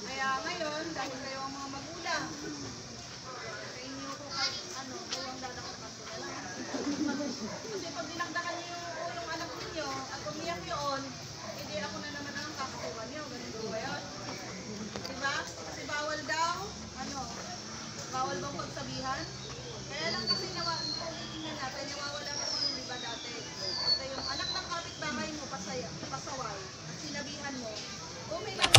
Kaya ngayon, dahil kayo ang mga magulang, sa inyo ko kahit ano, ang dadakdakan ko na lang. Kasi pag dinakdakan niyo yung anak ninyo at umiyak yun, hindi ako na naman ang kakasuhan niyo. Ganito ba yun? Diba? Kasi bawal daw, bawal bang pagsabihan? Kaya lang kasi tingnan natin, nawawala ko yung diba dati. Kasi yung anak ng kapitbahay mo, pasaway, at sinabihan mo, may lang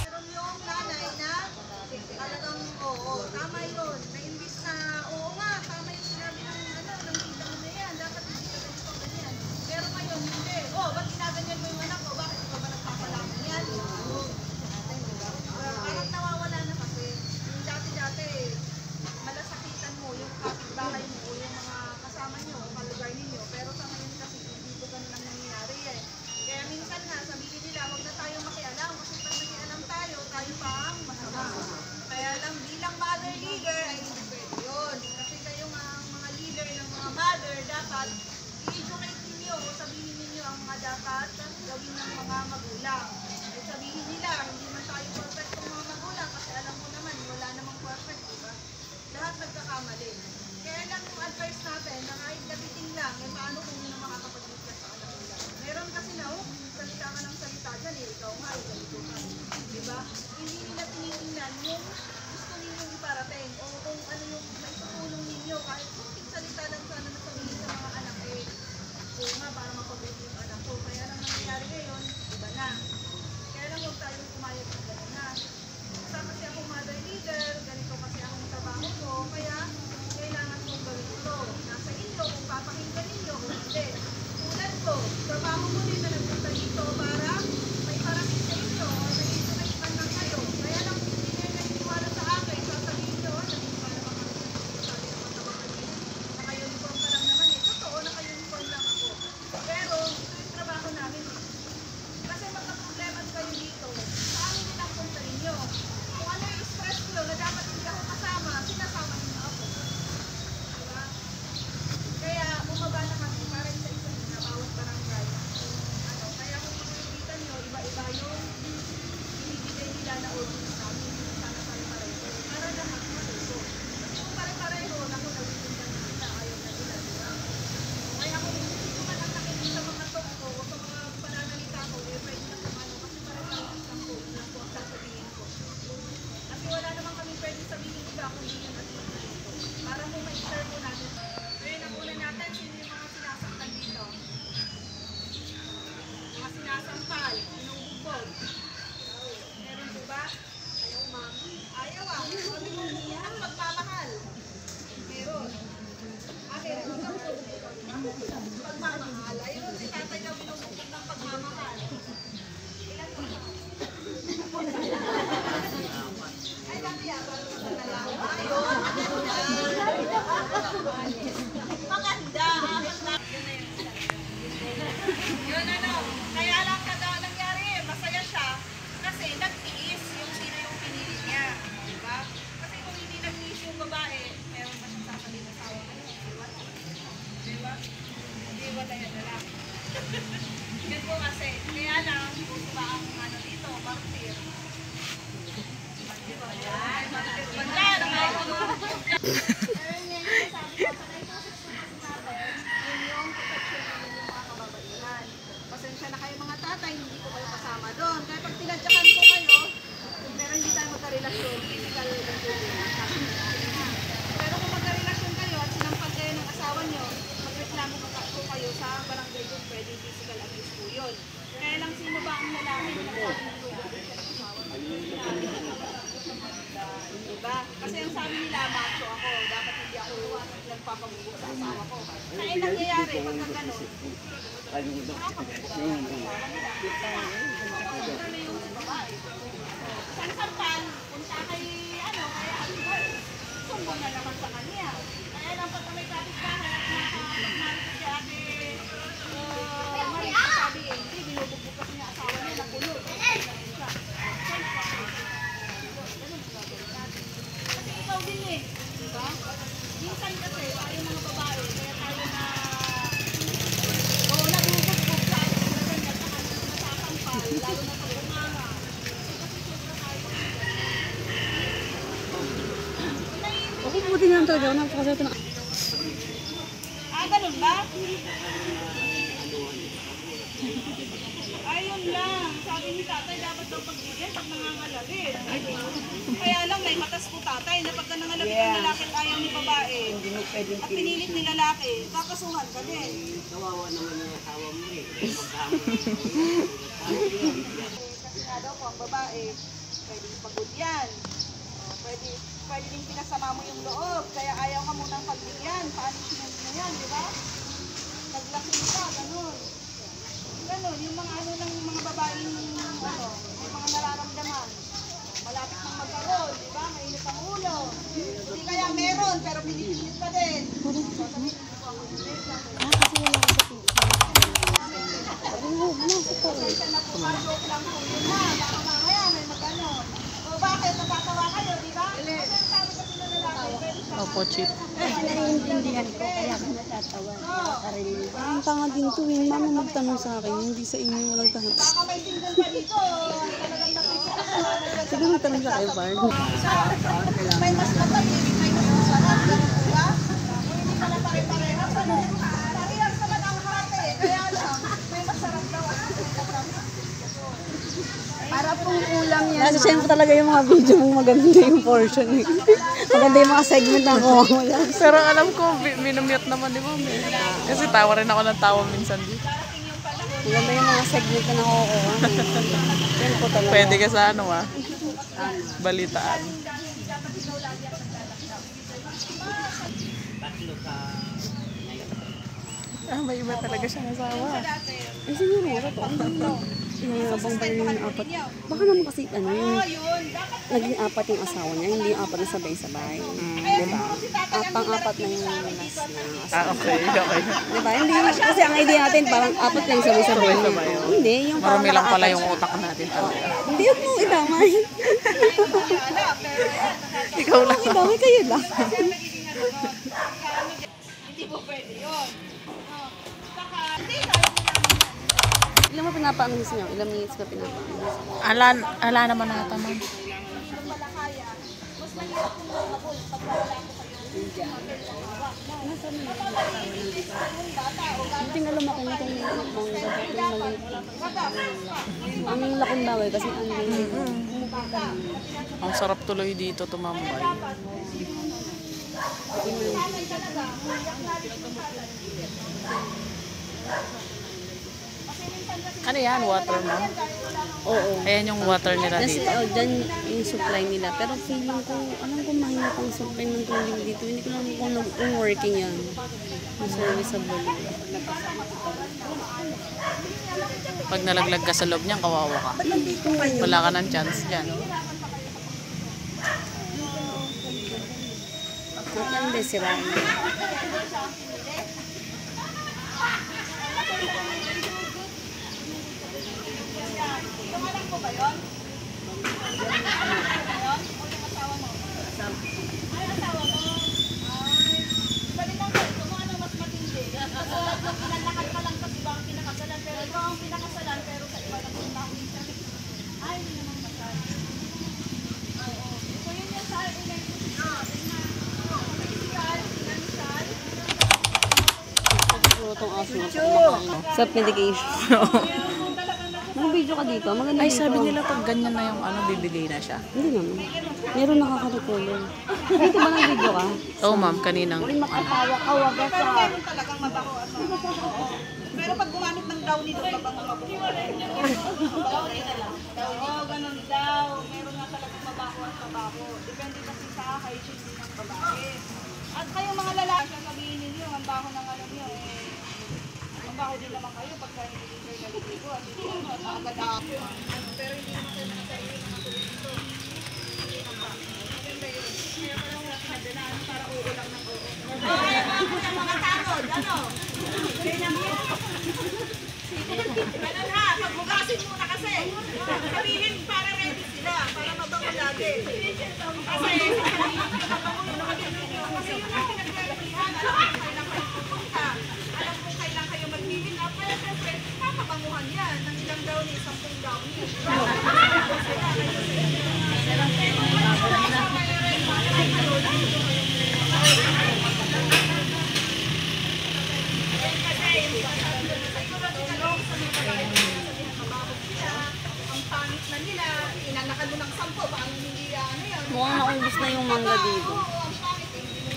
meron yung nanay na talagang tama yun. Na-imbis na, oo nga, tama yung sinabi ng tita mo na yan. Dapat hindi ka ganito ganyan. Pero ngayon, hindi. Ba't ginaganyan mo yung anak ko? Bakit ikaw ba nagpapalaman yan? Parang nawawala na kasi. Yung dati-dati, malasakitan mo yung kapitbahay mo o yung mga kasama nyo o kalugar ninyo. Pero sa ngayon kasi, hindi ko ganun ang nangyayari eh. Kaya minsan nga, sabihin nila, huwag na tayo makialam. Kasi pag nakialam tayo, tayo pa ang masama. Kaya lang bilang mother leader, ay hindi pwede yun. Kasi kayo mga leader ng mga mother, dapat i-educate ninyo o sabihin ninyo ang mga dapat gawin ng mga magulang. Ay sabihin nila, hindi man tayo perfect ng mga magulang kasi alam mo naman, wala namang perfect, diba? Lahat nagkakamali. Kaya lang yung advice natin, na kahit gabiting lang, paano kung hindi na makakapag-ligtas sa anak nila? Meron kasi na, salita ka ng salita dyan, ikaw nga, ganito ka. Diba? Hindi nila tinitingnan yung gusto ninyong iparating o kung ano yung may tutulong ninyo. Kahit kunting salita lang sana na sabihin sa mga anak, oo nga, para mapabuti yung anak ko. Kaya lang nangyayari ngayon, iba na. Kaya lang huwag tayong pumayag na gano'n na. Isa kasi ako mother leader, ganito kasi akong trabaho ko, kaya kailangan kong gawin ito. Nasa inyo, kung papakinggan ninyo o hindi. Tulad ko, trabaho ko din na nagpunta dito para may parating sa inyo o may instrument man lang kayo. Kaya lang hindi kayo naniniwala sa akin, sasabihin nyo, naniniwala ba kami sa sabi naman ako kanina, naka-uniform ka lang naman eh. Totoo, naka-uniform lang ako. Pero ito yung trabaho namin eh. Kasi magka-problema kayo dito, saan din ang punta ninyo? Kung ano yung stress nyo na dapat hindi ako kasama, sinasama ninyo ako. Diba? Kaya bumaba na kami para sa isa na bawat barangay. Kaya kung makikita nyo, iba-iba yung binibigay nila na orders namin. Sana pare-pareho. Para lahat matuto. Kasi kung pare-pareho, naku, nagsisindan na sila. Ayaw na nila, diba? Kaya kung hindi ko man ang nakinig sa mga talk ko o sa mga pananalita ko, pwede na kumano. Kasi pare-pareho lang po ang sasabihin ko. Kasi wala naman kami pwede sabihin iba kung hindi yan at ito. Para mo ma-share po natin. Ngayon, ang una natin, sino yung mga sinasaktan dito? Mga sinasampal, inuubog. Meron po ba? Ayaw, ma'am. Ayaw ah. Sabi mo, ang pagmamahal. Meron. Meron. Pagmamahal. Ayun, si tatay na binubukod ng pagmamahal. Ilan po? Ay, dati ah. Ayun. Maganda. Yun kaya lang nangyari masaya siya kasi nagtiis yung sino yung pinili niya. Diba? Kasi kung hindi nagtiis yung babae, meron pa siyang sasabihin na sawa ka niya. Diba? Hindi wala yan na lang. Yan po kasi. Kaya lang, gusto ba ang dito, martir. Diba? Yan. Martir. Pasensya na kayo mga tatay, hindi ko kayo kasama doon. Kaya pag tinadyakan ko kayo, pero hindi tayo magka-relasyon, physical pero kung magka-relasyon kayo at sinampal kayo ng asawa nyo, magreklamo ko kayo sa barangay doon, pwede physical abuse po yun. Kaya lang sino ba ang lalaki na nagpapalagay sa asawa nyo? Diba? Kasi ang sabi nila, macho ako, dapat hindi ako nagpapabubo sa asawa ko. Kaya nangyayari, pagka ganun, nakapagbubo sa asawa nila. Lalo na pag umara. Ako buti nga talaga. Ako napakasarap na. Ganun ba? Ayun lang. Sabi ni tatay, dapat daw pagbigyan pag nangangalabit. Kaya lang, may matas po tatay na pagka nangalabit ang lalaki at ayaw ni babae at pinilit ni lalaki, kakasuhan ka din. Kawawa naman yung asawa mo eh. Kasi nga daw po, ang babae, pwedeng pagod yan. Pwede din pinasama mo yung loob, kaya ayaw ka munang pagbigyan. Punishment mo yan, di ba? Naglaki ka, ganun. Ganun, yung mga ano ng mga babaeng ano, may mga nararamdaman. Malapit nang magkaroon, di ba? Mainit ang ulo. Hindi kaya meron, pero pinipilit pa din. Sasabihin, hindi ko ako pasensya na po, joke lang po yun na. Baka mamaya may magano. O bakit? Natatawa kayo, di ba? Kasi ang sabi kasi na lalaki, pwede sa Opo, Chip. Kasi naiintindihan ko, kaya ako natatawa. Ang tanga din to eh. Mama magtanong sa akin. Hindi sa inyo walang tanong. baka may single pa dito. Talagang nakikita ko. Siguro magtanong siya kay Bard. May mas matapig, may mas masarap. Ganun po ba? Kung hindi pala pare-parehas, ano? Parehas naman ang hati. Kaya lang, may masarap daw. Para pong ulam yan. Nasa siya talaga yung mga video mong maganda yung portion eh. Maganda yung mga segment na kuha mo yan. Pero alam ko, minumute naman di ba? Kasi tawa rin ako ng tawa minsan dito. Maganda yung mga segment na nakukuha. Yan po talaga. Pwede ka sa ano balitaan. May iba talaga siya nasawa. Eh siguro, totoo. Inayabang ba yung apat? Baka naman kasi yung naging apat yung asawa niya, hindi yung apat na sabay-sabay. Diba? Pang-apat na yung last na asawa. Okay. Diba? Hindi, kasi ang idea natin parang apat lang sabay-sabay. Hindi, yung parang Marami lang pala nakaapat yung siya. utak natin talaga. Hindi, huwag mong idamay. Ikaw lang. Idamay kayo lang. Hindi po pwede yun. Ilan mo pinapaamis niyo? Ilang minutes ka pinapaamis? Ala naman nata, ma'am. Kung pala kaya, mas mahirap kung lumabol pag wala ko kayo. Hindi nga lumaki na itong maliit. Ang laking bawal kasi ang liit. Ang sarap tuloy dito tumambay. Ano yan? Water, ma'am? Oo. Ayan yung water nila Kasi dito. dyan yung supply nila. Pero feeling ko, alam ko mahirap ang supply ng tubig dito. Hindi ko lang kung working yan. Ang serviceable. Pag nalaglag ka sa loob niyan, kawawa ka. Wala ka ng chance dyan. Matanda sila. Tumalang po ba yun? Ngayon? O yung asawa mo? Ay, asawa mo? Ay, balik lang kayo. Kung ano mas matindi. Kasi pinalakad ka lang kasi ba ang pinakasalan. Pero ikaw ang pinakasalan, pero sa iba lang yung tao minsan. Ay, hindi naman masal. Oo. So yun yung sa electricity. Financial. Siguro itong aso na kumakain. Self-medication. Mga video ka dito. Maganda Ay, dito. sabi nila pag ganyan na yung bibigay na siya. Hindi naman. Meron nakaka-recorder. Dito ba nag-video ka? Oo, ma'am, kaninang Makatawa ka, wag ka Pero sa... meron talagang mabaho at mabaho. Pero pag gumamit ng downy doon, mabaho mabaho. Downy na lang. Oo, ganun daw. Meron nga talagang mabaho at mabaho. Depende kasi sa hygiene din ng babae. At kayong mga lalaki, sasabihin ninyo, ang baho ng alam nyo ang baho din naman kayo pagka hindi kayo naliligo at hindi ano, at agad-ako. Pero hindi naman kayo nakatayo ng mga tuloy dito. Maganda yun. Kaya parang wala pinadalaan para oo lang ng oo. Mga tanod, ano? Ganun ha, pagbugasin muna kasi. Sabihin para ready sila, para mabango lagi. Kasi, mabango yung mga ganun nyo. Kasi yun ang pinaglalalihan. Alam kung kailan kayo pupunta. Alam kung kailan kayo mag-living up. Kaya siyempre, kapanguhan yan. Nang ilang brownie, 10 brownie. Ang pangit na nila, inanakan mo ng 10, paano hindi ano yan? Mukhang naubos na yung mangga dito.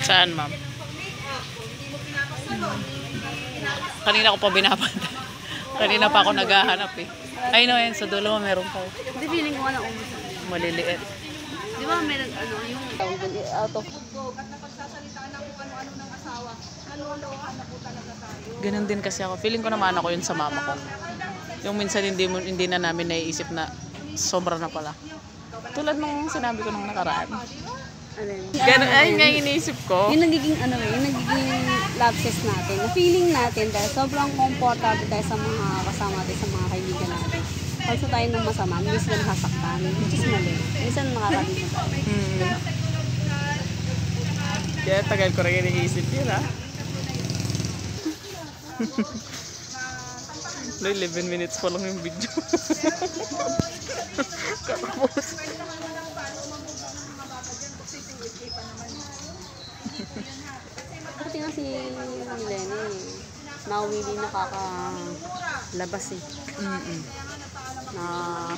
Saan, ma'am? Hindi mo pinapasalon, Kanina ko pa binabanda. Kanina pa ako naghahanap eh. Ay no, yan sa dulo meron pa. Hindi, feeling ko nga naubos na. Maliliit. Di ba meron ano, yung out of at napagsasalitaan ng kung ano-ano ng asawa, nalolohan na po talaga tayo. Ganun din kasi ako. Feeling ko naman ako yun sa mama ko. Yung minsan hindi na namin naiisip na sobra na pala. Tulad nung sinabi ko nung nakaraan. ano yun. Ganun, ay nga yung iniisip ko. Yung nagiging ano eh, yung nagiging love test natin. Na feeling natin dahil sobrang comfortable tayo sa mga kasama natin, sa mga kaibigan natin. Pag sa tayo ng masama, minsan nasasaktan, which is mali. Minsan nakakalimutan tayo. Kaya tagal ko rin iniisip yun ha. No, 11 minutes pa lang yung video. Kakapos. Kasi nga si Lenny, nawili nakakalabas eh. Na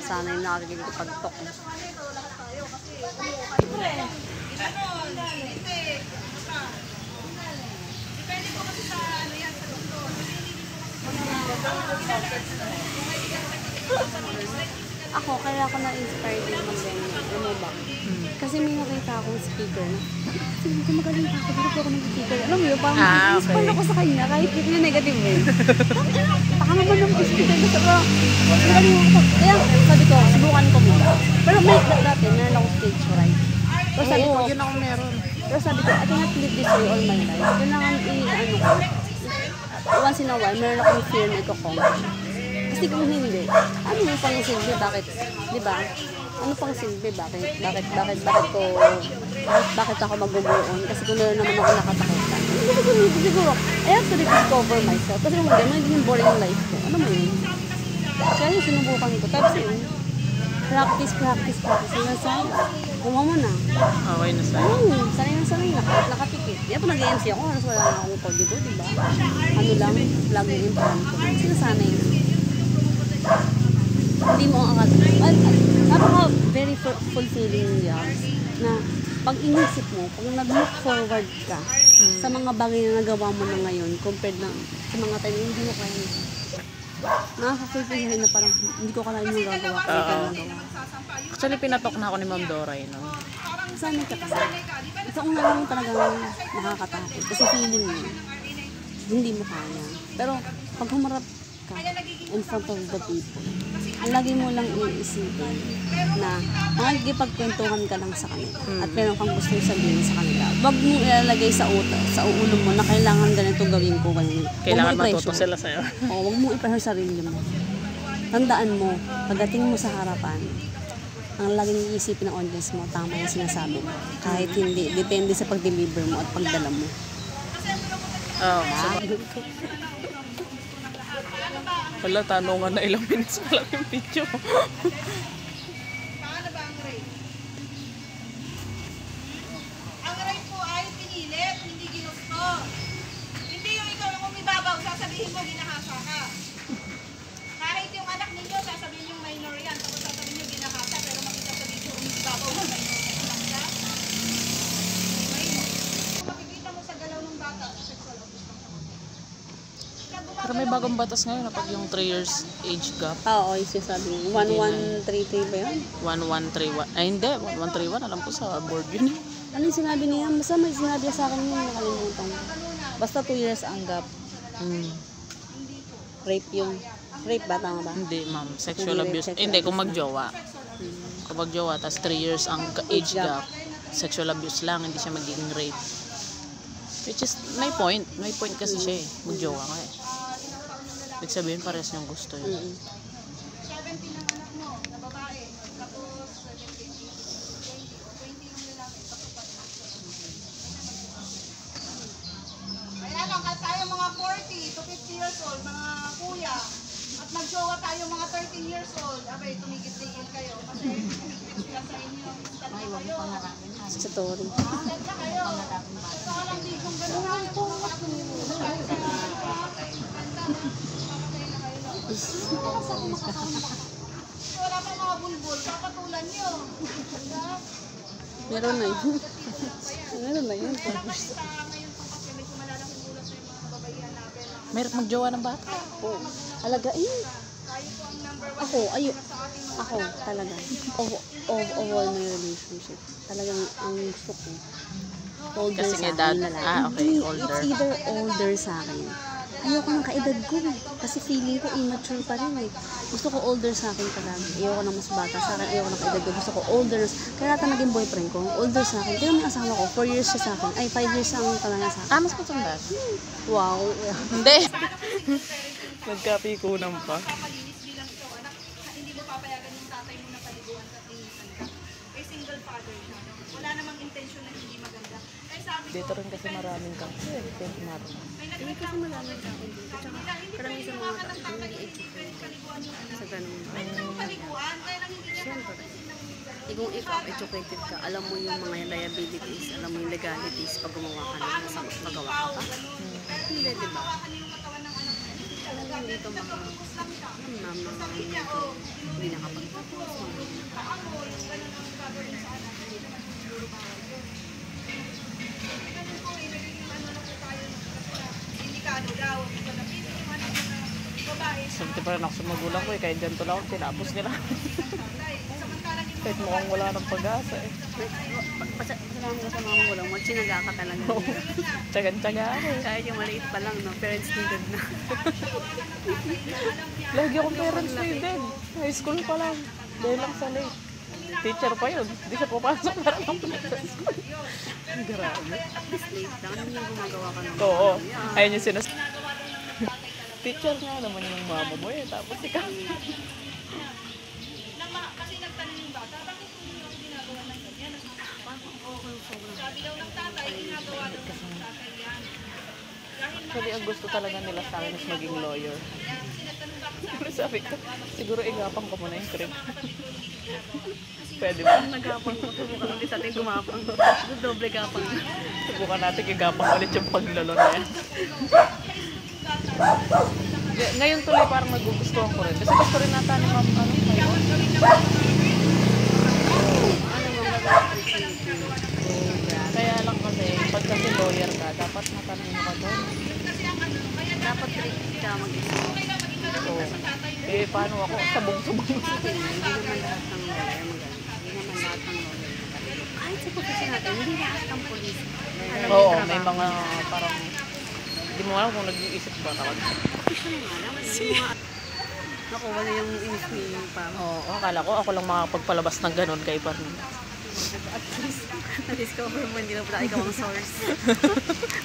sanay nakakikipagtok eh. Depende po kasi sa ano yan, sa doktor. Ako, kaya ako na-inspire din mag-ganyan. Alam mo ba? Kasi may nakita akong speaker na, sige ko magaling pa ako, dito po ako nag-speaker. Alam mo yun, parang na-inspire ako sa kanya, kahit yung negative eh. Baka naman ng speaker na sa magaling ako. Kaya sabi ko, subukan ko muna. Pero may dati, meron akong stage fright. Pero sabi ko, Yun ako meron. pero sabi ko, I cannot live this way all my life. Yun lang ang ano ko. Once in a while, meron akong fear na iko-conquer. Kasi kung hindi, ano yung pang silbi? Bakit? Di ba? Ano pang silbi? Bakit ako mag-go-on? Kasi kung meron naman ako nakatakutan. Siguro, I have to rediscover myself. Kasi kung hindi, magiging boring yung life ko. Ano mo yun? Kaya yung sinubukan ko. Tapos yun, practice. Hanggang sana. Kuha mo na. Okay na sa'yo. Oo, sanay na. Kahit nakapikit. Di ba nag-MC ako? Halos wala na akong pag dito, di ba? Ano lang, lagi yung plan ko. Sinasanay na. Hindi mo ang akala. Napaka very fulfilling jobs na pag inisip mo, pag nag-look forward ka sa mga bagay na nagawa mo na ngayon compared na sa mga tayo, hindi mo kaya nito. Nakaka-fulfill na parang hindi ko kalahin yung gagawa. Actually, pinatok na ako ni Ma'am Doray. No? Sanay ka kasi. Sa una lang talagang nakakatakot. Kasi feeling mo, hindi mo kaya. Pero pag humarap ka in front of the people, ang lagi mo lang iisipin na makikipagkwentuhan ka lang sa kanila at meron kang gusto sabihin sa kanila. Wag mo ilalagay sa ulo mo na kailangan ganito gawin ko. Kailangan matuto sila sa'yo. Oo, wag mo i-pressure sarili mo. Tandaan mo, pagdating mo sa harapan, ang laging iisipin ng audience mo, tama yung sinasabi mo. Kahit hindi, depende sa pag-deliver mo at pagdala mo. Oo. Wala, tanungan na ilang minutes pa lang yung video. Paano ba ang rape? Ang rape po ay pinilit, hindi ginusto. Hindi yung ikaw yung umibabaw, sasabihin mo ginahasa ka. Kahit yung anak ninyo, sasabihin yung minor yan, tapos sasabihin nyo ginahasa, pero makita sa video umibabaw na minor yan lang siya. Kung makikita mo sa galaw ng bata, sexual abuse lang naman. Pero may bagong batas ngayon na pag yung 3 years age gap. Oo, yung sinasabi mo. 1133 ba yun? 1131. Ay hindi, 1131. Alam ko sa board yun. Ano yung sinabi niya? Basta may sinabi sa akin yun, nakalimutan. Basta 2 years ang gap. Rape yun. Rape ba? Tama ba? Hindi ma'am, sexual abuse. Hindi, kung magjowa. Kung magjowa, tas 3 years ang age gap. Sexual abuse lang, hindi siya magiging rape. Which is, may point. May point kasi siya eh. Magjowa ka eh. Ibig sabihin, parehas niyang gusto yun. 17 ang anak mo, na babae, tapos 17, 20 yung lalaki, kapatid. Kaya lang, kahit tayo mga 40 to 50 years old, mga kuya, at Sa Tori. Wala pang mga bulbul, papatulan nyo. Meron na yun. Meron na yun. Sa ngayon pong kasi medyo malalaking ulat sa yung mga babaihan natin. Meron magjowa ng bata. Oo. Alagain. Tayo po ang number 1 Ako, ayo. sa ating mga Ako, talaga. Of all my relationship. Talagang ang gusto ko. Older Kasi sa nga akin dad, na lalaki. okay, Hindi, older. It's either older sa akin. Ayoko ng kaedad ko eh. Kasi feeling ko immature pa rin eh. Gusto ko older sa akin palagi. Ayoko ng mas bata sa akin. Ayoko ng kaedad ko. Gusto ko older. Kaya ata naging boyfriend ko, older sa akin. Kaya may asawa ko, 4 years siya sa akin. Ay, 5 years ang talaga sa akin. Ah, mas matanda. Wow. Hindi. Nagkapikunan pa. papalinis bilang ikaw anak, hindi mo papayagan yung tatay mo na paliguan at linisan ka. Eh single father siya. Wala namang intention na hindi maganda. Eh sabi ko, Dito rin kasi maraming kami. may nagreklamo malamang sa akin dito. Tsaka karamihan sa mga tatay hindi pwede paliguan yung anak. Sa ganun. Pwede naman paliguan, kaya lang hindi niya Kung ikaw educated ka, alam mo yung mga liabilities, alam mo yung legalities pag gumawa ka ng masama, magawa ka pa. Hindi, di ba? Hindi ito hindi nakapagtapos. delikado daw. Yung anak mo na babae, Siyempre pa rin ako sa magulang ko eh. Kahit ganito lang ako, tinapos nila. samantalang yung Kahit mukhang wala ng pag-asa eh. Pasalamat ko sa mga magulang mo, tsinaga ka talaga. Tsagan-tsaga ako eh. Kahit yung maliit pa lang, no? Parents needed na. Lagi akong parents needed. High school pa lang. Dahil lang sa late. Teacher pa yun. Hindi siya papasok para lang po sa school. Grabe. At least late lang. Ano yung gumagawa ka ng Oo. Ayun yung Teacher nga naman yung mama mo eh. Tapos ikaw. kasi nagtanong yung bata, bakit hindi ako ginagawa ng ganyan? Sabi daw ng tatay, ginagawa daw ng tatay yan. Actually, ang gusto talaga nila sa akin is maging lawyer. Pero sabi ko, siguro igapang ko muna yung crib. Pwede ba? Nagapang mo, subukan ulit sa ating gumapang. Doble gapang. Subukan natin igapang ulit yung paglolo na yan. Ngayon tuloy parang magugustuhan ko rin. Kasi gusto rin nata ni ma'am, ano, ngayon. Kaya lang kasi, pag kasi lawyer ka, dapat matanong ka doon. Dapat trick ka mag-isip. Oo. Eh, paano ako? Sabong-sabong. Hindi naman lahat ng lawyer magaling. Hindi naman lahat ng lawyer magaling. Kahit sa profession natin, hindi lahat ng police. Alam Oo, yung may trabaho. mga parang, hindi mo alam kung nag-iisip ba tawag. Profession nga lang. Nakuha na yung inis ni Pam. Oo, akala ko ako lang makapagpalabas ng ganun kay Parmin. At least, na-discover mo, hindi na pala ikaw ang source.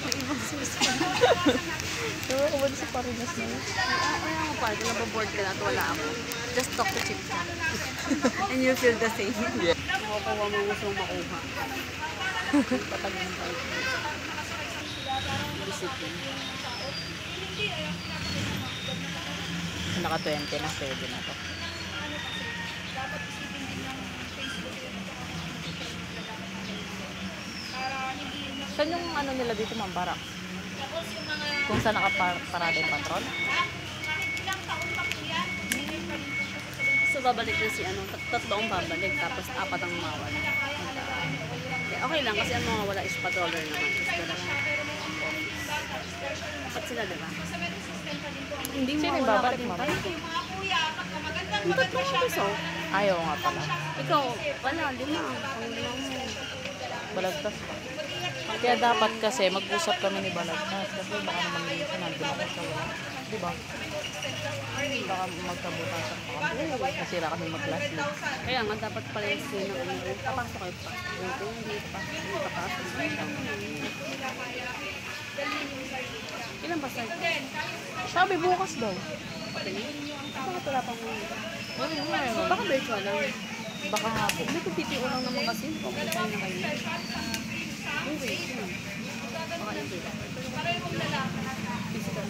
May ibang source pa. Pero ako ba sa Parinas na yun? Ay, ako pa, kung nababoard ka na at wala ako. Just talk to Chip ka. And you feel the same. Yeah. Makukuha mo gusto mong makuha. Patagin ka. Discipline. Naka 20 na, pwede na to. Saan yung ano nila dito, Ma'am Barak? Kung saan nakaparada yung patrol? So, babalik na si ano, tatlong babalik, tapos 4 ang mawala. Okay lang, kasi ang mawawala is patroller naman. Tapos dalawa. Dapat sila, diba? Hindi mo Sino yung mawala ka babalik, din Ma'am? pa. Yung tatlong piso. Ayaw nga pala. Ikaw, wala, 5. Ang 5 mo. Balagtas pa. Kaya dapat kasi mag-usap kami ni Balagtas kasi baka naman minsan nandun ako sa wala. Diba? Baka magkabutasan pa kami. Nasira kami mag-classmate. Kaya nga, dapat pala yung sino, papasok kayo pa. Hindi papasok. Ilan ba sa'yo? Sabi bukas daw. Bakit wala pang mga? Ano nga yun? Baka virtual lang. Baka nga po. Hindi ko PTO lang naman kasi. Okay tayo na kayo. Okay. Baka hindi. Physical.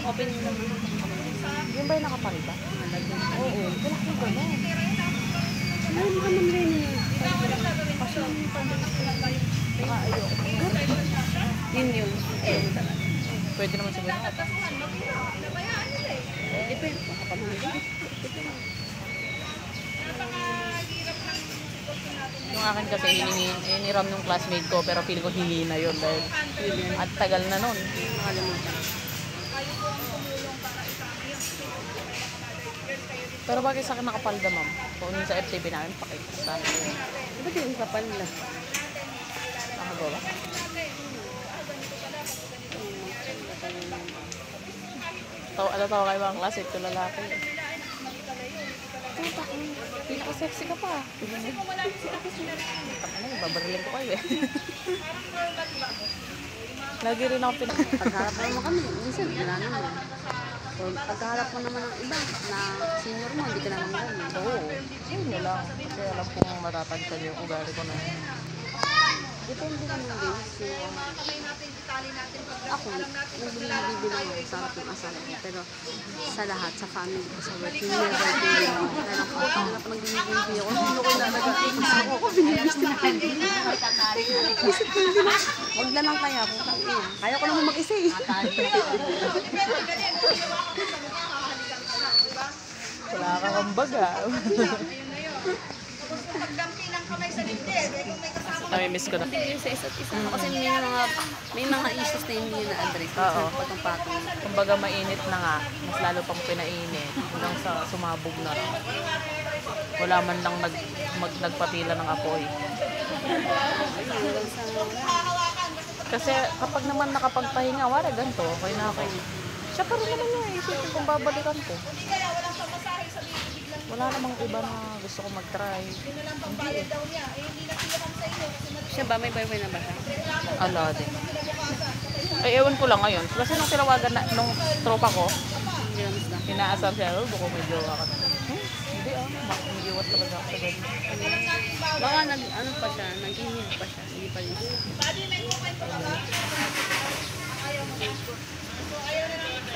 Open naman. Yung ba yung nakaparita? Oo. Wala ko gano'n. ka man rin eh. Yun. Pwede naman siguro. Depende. Baka pa mga Yung akin kasi hiniram nung classmate ko pero feeling ko hingi na yun dahil at tagal na nun. nakalimutan. Pero bakit sa akin nakapalda, ma'am? Kung sa FTP namin, pakita sa akin. Ba't yung kapal na? Nakagawa. Tawa kayo mga classmate ko lalaki. Pinaka-sexy ka pa. Babarilin ko kayo eh. Lagi rin ako Pagharap naman kami, minsan wala naman. So, pagharap mo naman ng iba na senior mo, hindi ka naman ganun. Oo. Yun nyo lang. Kasi alam kong matatagsan yung ugali ko na yun. Depende naman din. So, ako, nagbibili lang ako sa harap ng asawa ko. Pero sa lahat, sa family ko, sa work, hindi never bili ako. Dahil ako, pagharap nagbibili ako, hindi ko ilalagay. Ako, binibis na hindi. Isip ko hindi na. Huwag na lang kaya po. Kaya ko naman mag-isa eh. Wala ka kang baga. Pagdampi ng kamay sa dibdib, kung may kasama Nami-miss ko na. Hindi sa isa't isa. Kasi may mga issues na hindi na-address. Oo. Patong-patong. Kumbaga mainit na nga, mas lalo pang pinainit hanggang sa sumabog na. Wala man lang nagpatila ng apoy. Hanggang sa Kasi kapag naman nakapagpahinga, wala ganito, okay na okay. Siya pa rin naman yung isipin kung babalikan ko. Wala namang iba na gusto ko mag-try. Hindi eh. siya ba? May boyfriend na ba siya? Ala din. Eh, ewan ko lang ngayon. Kasi nung tinawagan na, nung tropa ko, Hindi naman sila. inaasar siya, oh, baka may jowa ka. Hindi ah, mag-iwas naman ako sa ganyan. Baka ano pa siya, nag-inhib pa siya. Hindi pa rin.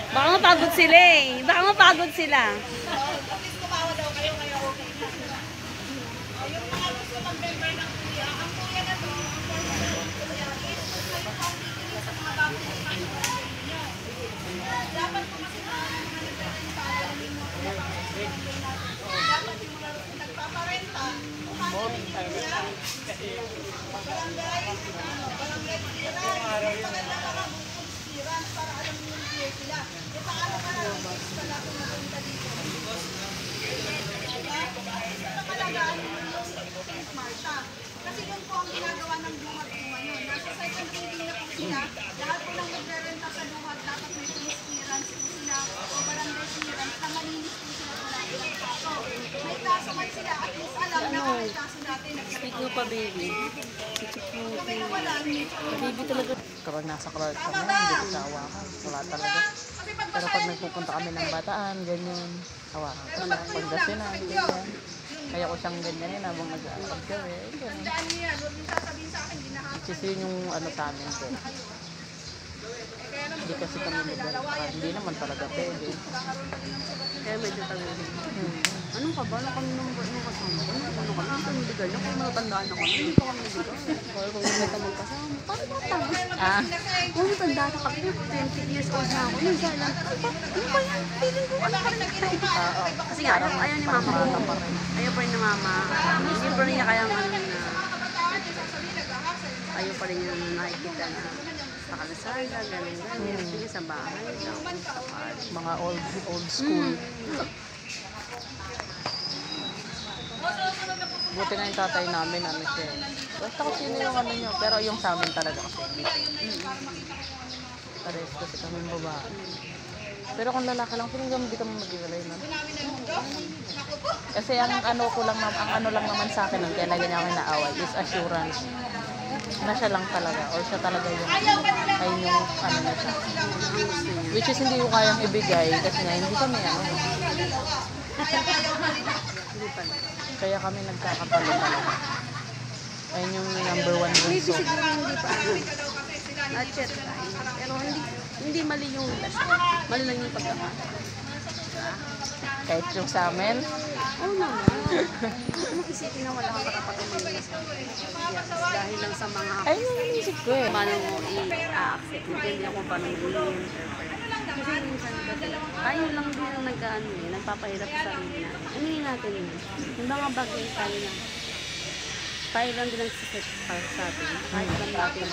Baka mapagod sila eh. Baka mapagod sila. Kasi yun po ang ginagawa ng duhat-duhat yun. Nasa second reading na po sila, lahat po ng nagrerenta sa duhat, dapat may police clearance po sila o barangay clearance na malinis po sila wala ilang kaso. May kaso man sila, at least alam na may kaso natin. Speak mo pa, baby. Kami na wala. Baby talaga. Kapag nasa crowd kami, hindi ko siya hawakan. Wala talaga. Pero pag nagpupunta kami ng Bataan, ganyan, hawakan ko na. Pagdasinan, ganyan. Kaya ko siyang ganyanin habang nag-aalab kami. Ganyan. Daan niyo yan, huwag niyo sasabihin sa akin, ginahasa. Kasi yun yung ano sa amin ko. Hindi kasi kami legal. Hindi naman talaga pwede. Kaya medyo tawagin. Ano ka ba? Ano kami nung kasama ko? Ano kami? Ano kami legal? Ako matandaan ako. Hindi pa kami legal. Kaya kung hindi ka magkasama, parang matang. Ah, Kung matanda na kami, 20 years old na ako. Yun siya lang. Ano ba yan? Feeling ko ano kami nagkita. Kasi nga, ayaw ni mama ko. Ayaw pa rin ni mama. Hindi pa rin niya kayang ano na. Ayaw pa rin niya na nakikita na sa kalasada, gano'n. Sige sa bahay. mga old school. Buti nga yung tatay namin, ano siya. Basta kasi yun yung ano nyo. Pero yung sa amin talaga kasi. Pares kasi kami babae. Pero kung lalaki lang, hindi kami mag-iwalay na. Kasi ang ano ko lang, ang ano lang naman sa akin, kaya lagi niya ako naaway, is assurance. Na siya lang talaga, or siya talaga yung, ay yung ano na siya. Which is hindi ko kayang ibigay, kasi nga hindi kami ano. Kaya kami nagkakatalo talaga. Ayun yung number one Maybe bunso. siguro hindi pa. Na-chat tayo. Pero hindi mali yung relasyon. Mali lang yung pagkakata. Kahit yung sa amin, Oo naman. isipin na wala kang karapatan mo yung dahil lang sa mga Ayun yung inisip ko eh. paano mo i-accept. Hindi ako paano mo i-interpret. Kasi minsan kasi, tayo lang din ang nag-ano eh, nagpapahirap sa sarili natin. Aminin natin yun. Yung mga bagay tayo lang din nagsiset para sa atin. Kahit lang natin.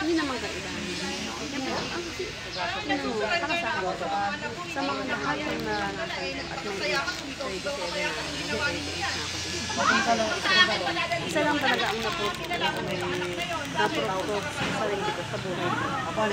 Hindi naman kailangan. Siyempre, para sa akin, sa mga lahat ng naranasan at may 37 isa lang talaga ang na-prove sa sarili ko sa buhay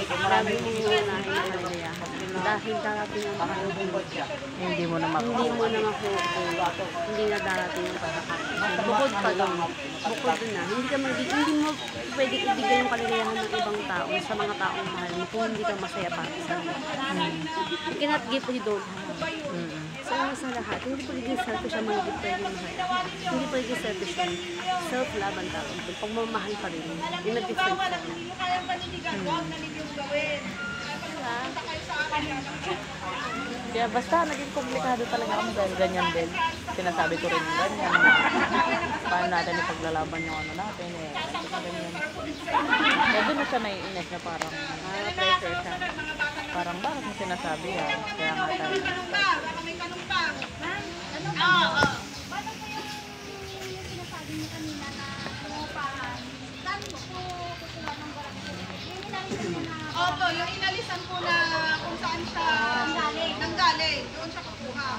ko. Marami mong uunahin na kaligayahan. Dahil darating ang makakalimutan. Hindi mo na Hindi mo na makukuha. Hindi na darating ang pagkakataon. Bukod pa doon. Bukod doon na. Hindi mo pwede ibigay yung kaligayahan ng ibang tao sa mga taong mahal mo kung hindi ka masaya para sa sarili. You cannot give what you don't have. Sa lahat, hindi pwedeng selfish ang mga hindi pwedeng masaya. Hindi pwedeng selfish yung self-love ang tawag. Pagmamahal pa rin. In a different form. Kaya basta naging komplikado talaga kami dahil ganyan din. Sinasabi ko rin ganyan na paano natin ipaglalaban yung ano natin eh. Ganyan. Kaya doon na siya naiinis na parang pressure siya. Parang bakit mo sinasabi yan? Kaya nga tayo. Opo, yung inalisan po na kung saan siya nanggaling, doon siya kukuha.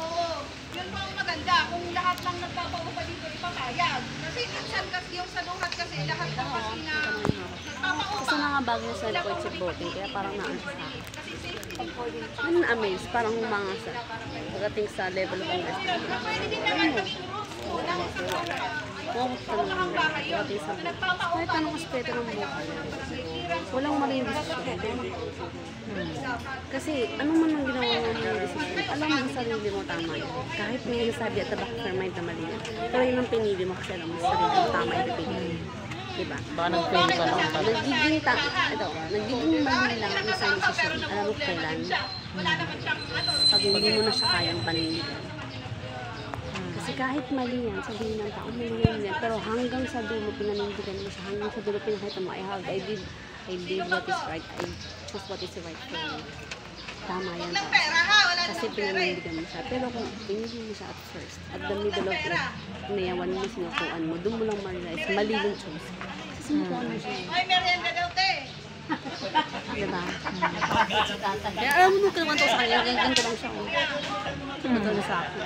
Oo, yun po ang maganda. Kung lahat ng nagpapaupa dito ipapayag. Kasi minsan kasi yung sa duhat kasi lahat ng kasi na nagpapaupa. Kasi mga bagay na self-worship voting, kaya parang naan sa akin. Kasi safety din. Ano na-amaze, parang humanga sa pagdating sa level of investment. Pwede din naman maging rules ng Kung tanong mo, pagdating sa kahit anong aspeto ng buhay, walang mali yung desisyon. Kasi anong man ang ginawa mo ng desisyon, alam mo sa sarili mo tama yun. Kahit may nasabi at the back of your mind na mali yun. Pero yun ang pinili mo kasi alam mo sa sarili mo tama yung pipili. Diba? Baka nag-fail ka lang talaga. Nagiging mali lang ang isang desisyon. Alam mo kailan. Pag hindi mo na siya kayang panindigan. Kasi kahit mali yan, sabihin ng tao, mali yan. Pero hanggang sa dulo, pinanindigan mo siya. Hanggang sa dulo, pinakita mo, I did what is right. I choose what is right for me. Tama yan tao. Kasi pinanindigan mo siya. Pero kung pinili mo siya at first, at the middle of it, inayawan mo, sinukuan mo, doon mo lang ma-realize, mali yung choice. Kasi sinukuan mo siya. Ay, merienda daw, te. Diba? Kaya alam mo nung kinaman to sa kanya, ganito lang siya. Ito na sa akin.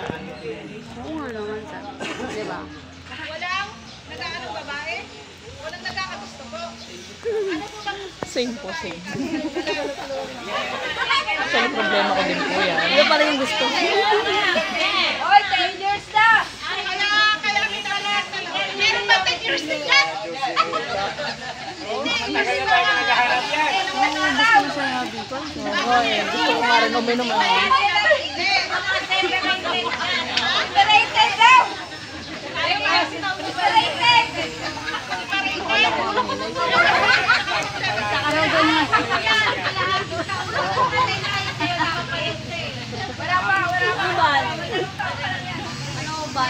Oo nga naman sa. Diba? Walang nag-aanong babae? Walang nagkakagusto po? Ano po bang Same po, same. Actually, problema ko din po yan. Ano pala yung gusto? Oy, 10 years na! Kaya may talaga. Meron ba 10 years na yan? Hindi, kasi mga... Gusto mo siya dito? Oo, eh. Gusto ko nga rin uminom. Operated daw! Operated! Wala pa! Ano ba? Ano ba?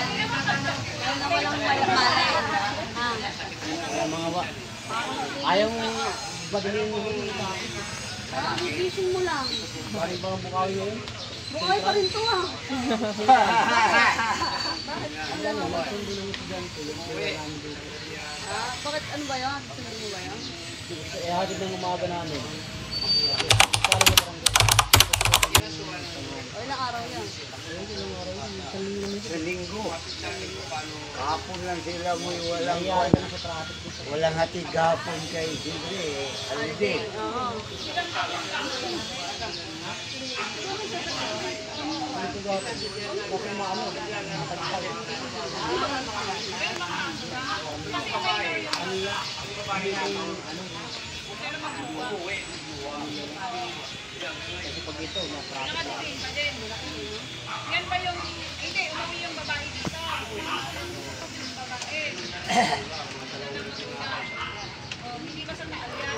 Walang pala. Mga ba? Ayaw badalhin mo yung Gigising mo lang. Parang mga bukaw yun. Buhay pa rin to ah. Bakit ano ba yun? Sinabi mo ba yun? Hatid ng umaga namin. O ilang araw yun? Sa linggo. Hapon lang sila mo walang hatid hapon kay Siyempre. Alide. Oo. Kasi pag ito, na-traffic lang. Yan ba yung... Hindi, umuwi yung babae dito. Babae. Hindi ba sa taal yan?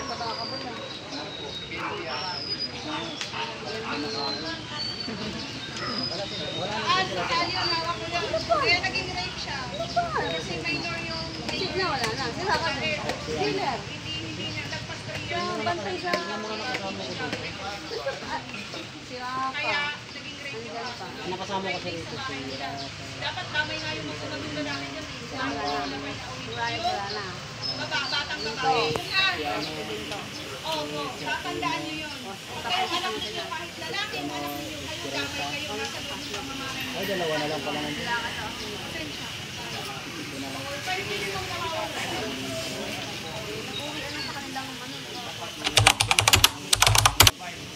Taal yun, hawak ko lang. Kaya naging rape siya. Hindi niya lagpas 3 years. Bantay sa... Kaya naging rape yung kaso. Nakasama ko sa rito. Dapat damay nga yung masunod yung lalaki dyan eh. Sabi ko na may nauwi. Batang babae. Oo, tatandaan nyo yun. Kaya anak ninyo kahit lalaki, anak ninyo kayo, damay kayo nasa loob ng pamamahay. Ay, dalawa na lang pala nandun. Pasensya. Pwede din itong mawawala.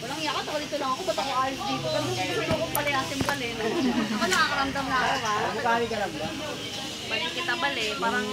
Walang yakat, ako dito lang ako. Ba't ako alis dito? Ganun gusto ko palayasin bali. Ako nakakaramdam na ako ba? Magkali ka lang ba? Balik kita bali. Parang